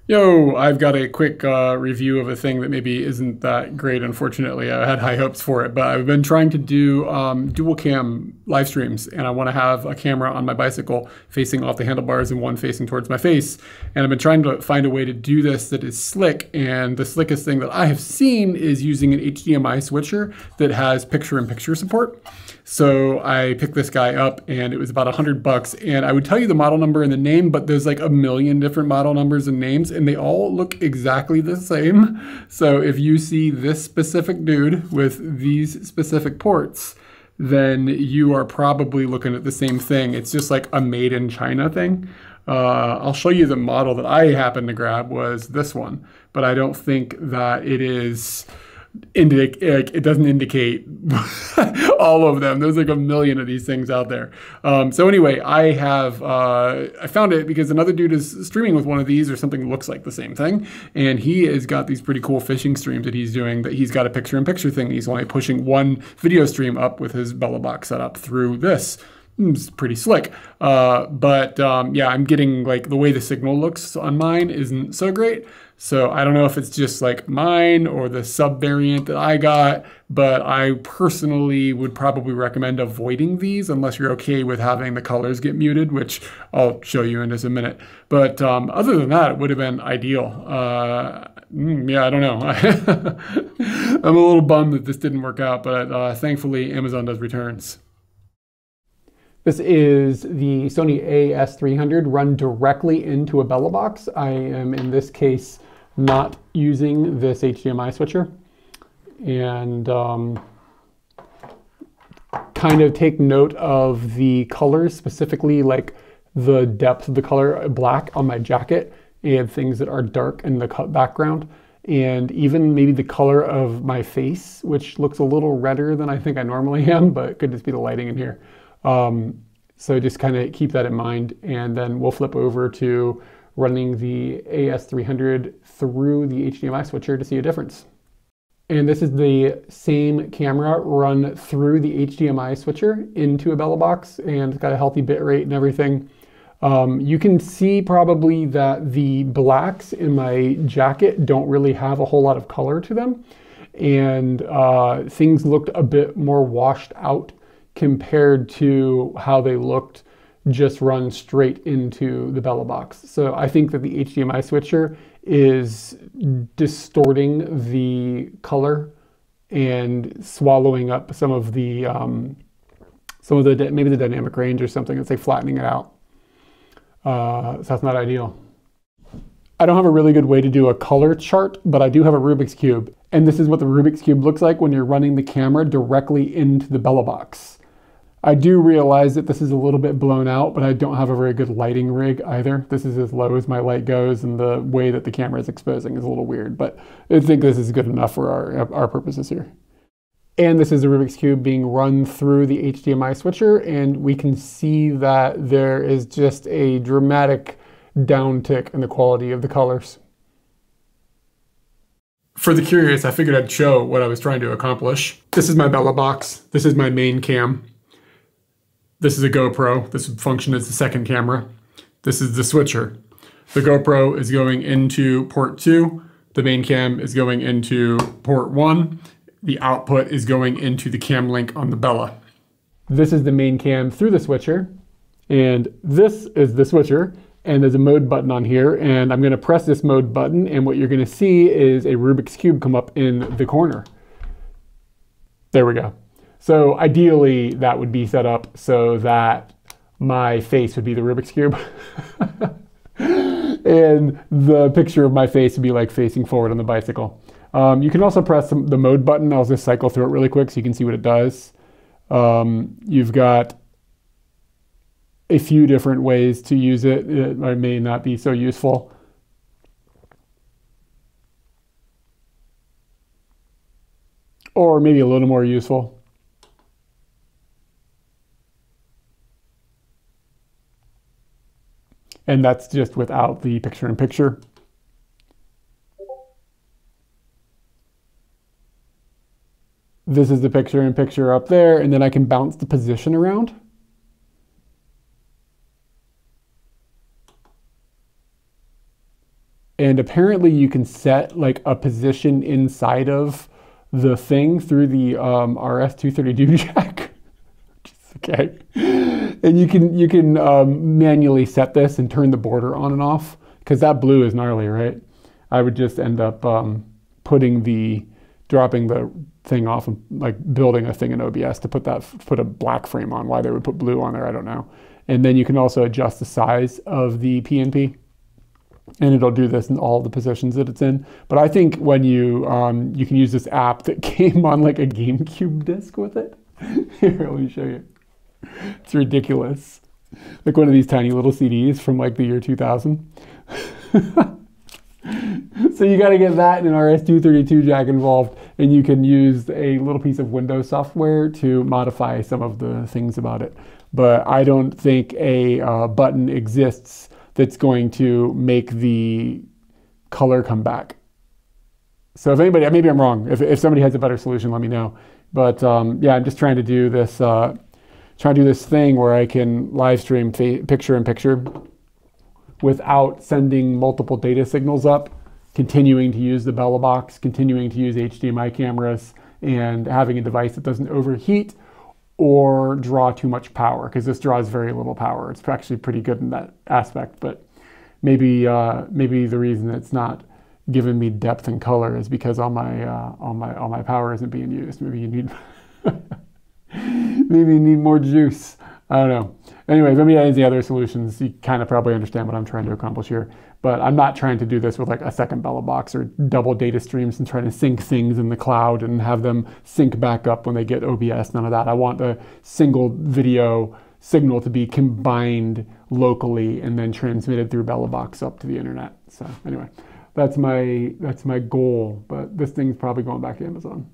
Yo, I've got a quick review of a thing that maybe isn't that great, unfortunately. I had high hopes for it, but I've been trying to do dual cam live streams, and I want to have a camera on my bicycle facing off the handlebars and one facing towards my face. And I've been trying to find a way to do this that is slick, and the slickest thing that I have seen is using an HDMI switcher that has picture-in-picture support. So I picked this guy up and it was about $100, and I would tell you the model number and the name, but there's like a million different model numbers and names and they all look exactly the same. So if you see this specific dude with these specific ports, then you are probably looking at the same thing. It's just like a made in China thing. I'll show you the model that I happened to grab was this one, but I don't think that it is it doesn't indicate all of them. There's like a million of these things out there. So anyway, I found it because another dude is streaming with one of these or something that looks like the same thing. And he has got these pretty cool fishing streams that he's doing, that he's got a picture-in-picture thing. He's only pushing one video stream up with his Bella box set up through this. It's pretty slick. Yeah, I'm getting like the way the signal looks on mine isn't so great. So I don't know if it's just like mine or the sub variant that I got, but I personally would probably recommend avoiding these unless you're okay with having the colors get muted, which I'll show you in just a minute. But other than that, it would have been ideal. Yeah, I don't know. I'm a little bummed that this didn't work out, but thankfully Amazon does returns. This is the Sony a-S300 run directly into a Bella box. I am, in this case, not using this HDMI switcher. And kind of take note of the colors, specifically like the depth of the color black on my jacket and things that are dark in the background. And even maybe the color of my face, which looks a little redder than I think I normally am, but it could just be the lighting in here. So just kind of keep that in mind, and then we'll flip over to running the a-S300 through the HDMI switcher to see a difference. And this is the same camera run through the HDMI switcher into a Bella box, and it's got a healthy bit rate and everything. You can see probably that the blacks in my jacket don't really have a whole lot of color to them, and things looked a bit more washed out compared to how they looked just run straight into the Bella box. So I think that the HDMI switcher is distorting the color and swallowing up some of the maybe the dynamic range or something. It's like flattening it out. So that's not ideal. I don't have a really good way to do a color chart, but I do have a Rubik's Cube. And this is what the Rubik's Cube looks like when you're running the camera directly into the Bella box. I do realize that this is a little bit blown out, but I don't have a very good lighting rig either. This is as low as my light goes, and the way that the camera is exposing is a little weird, but I think this is good enough for our purposes here. And this is the Rubik's Cube being run through the HDMI switcher, and we can see that there is just a dramatic downtick in the quality of the colors. For the curious, I figured I'd show what I was trying to accomplish. This is my Bella box. This is my main cam. This is a GoPro. This would function as the second camera. This is the switcher. The GoPro is going into port 2. The main cam is going into port 1. The output is going into the cam link on the Bella. This is the main cam through the switcher. And this is the switcher. And there's a mode button on here. And I'm going to press this mode button. And what you're going to see is a Rubik's Cube come up in the corner. There we go. So ideally, that would be set up so that my face would be the Rubik's Cube. And the picture of my face would be like facing forward on the bicycle. You can also press the mode button. I'll just cycle through it really quick so you can see what it does. You've got a few different ways to use it. It may not be so useful. Or maybe a little more useful. And that's just without the picture-in-picture. This is the picture-in-picture up there, and then I can bounce the position around. And apparently you can set like a position inside of the thing through the RS-232 jack. Okay. And you can manually set this and turn the border on and off, because that blue is gnarly, right? I would just end up dropping the thing off and like building a thing in OBS to put a black frame on. Why they would put blue on there, I don't know. And then you can also adjust the size of the PNP, and it'll do this in all the positions that it's in. But I think when you can use this app that came on like a GameCube disc with it. Here, let me show you. It's ridiculous. Like one of these tiny little CDs from like the year 2000. So you got to get that and an RS-232 jack involved, and you can use a little piece of Windows software to modify some of the things about it. But I don't think a button exists that's going to make the color come back. So if anybody, maybe I'm wrong. If somebody has a better solution, let me know. But yeah, I'm just trying to do this thing where I can live stream picture-in-picture without sending multiple data signals up, continuing to use the Bella box, continuing to use HDMI cameras, and having a device that doesn't overheat or draw too much power, because this draws very little power. It's actually pretty good in that aspect, but maybe the reason it's not giving me depth and color is because all my power isn't being used. Maybe you need maybe you need more juice. I don't know. Anyway, if anybody has any other solutions, you kind of probably understand what I'm trying to accomplish here. But I'm not trying to do this with like a second Bella box or double data streams and trying to sync things in the cloud and have them sync back up when they get OBS. None of that. I want the single video signal to be combined locally and then transmitted through Bella box up to the internet. So anyway, that's my goal. But this thing's probably going back to Amazon.